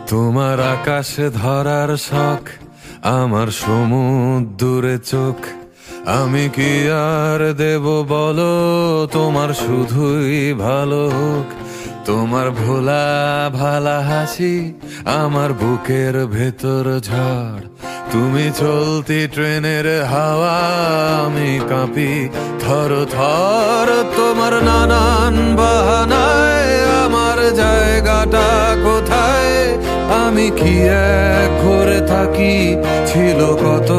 তোমার আকাশে ধরার শখ, আমার সমুদ্রে চোখ। আমি কি আর দেব বলো, তোমার শুধুই ভালো হোক। তোমার ভোলা ভালা হাসি আমার বুকের ভেতর ঝড়। তুমি চলতি ট্রেনের হাওয়া, আমি কাঁপি থর থর। তোমার নানান বাহানায় আমার জায়গাটা কোথায়? আমি কি এক ঘরে থাকি, ছিল কত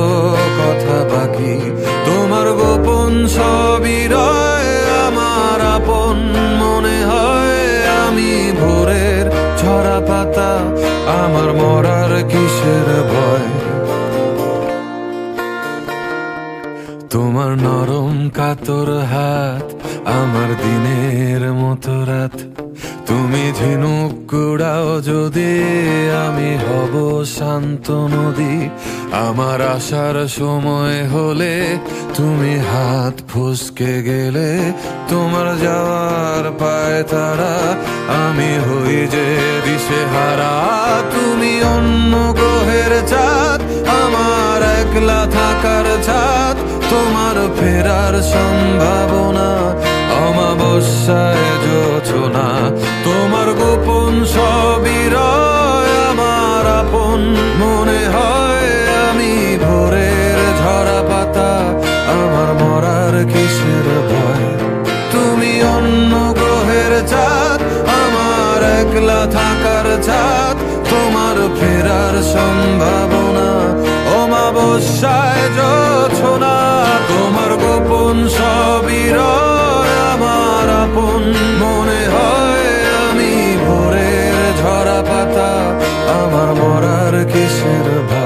কথা বাকি। তোমার গোপন সবই রয়, আমার আপন মনে হয়। আমি ভোরের ঝরা পাতা, আমার মরার কিসের ভয়? তোমার নরম কাতর হাত আমার দিনের মতো রাত। তুমি ঝিনুক কুড়াও যদি, আমি হব শান্ত নদী। আমার আসার সময় হলে তুমি হাত ফসকে গেলে। তোমার যাওয়ার পায় তারা, আমি হই যে দিশেহারা। তুমি অন্য গ্রহের চাঁদ, আমার একলা থাকার ছাদ। তোমার ফেরার সম্ভাবনা অমাবস্যায় জোছনা। তোমার গোপন সবই রয়, আমার আপন মনে হয়। আমি ভোরের ঝরা পাতা, আমার মরার কিসের ভয়? তুমি অন্য গ্রহের চাঁদ, আমার একলা থাকার ছাদ। তোমার ফেরার সম্ভাবনা অমাবস্যায় জোছনা। তোমার গোপন সবই রয়, আমার আপন মনে হয়। আমি ভোরের ঝরা পাতা, আমার মরার কিসের ভয়?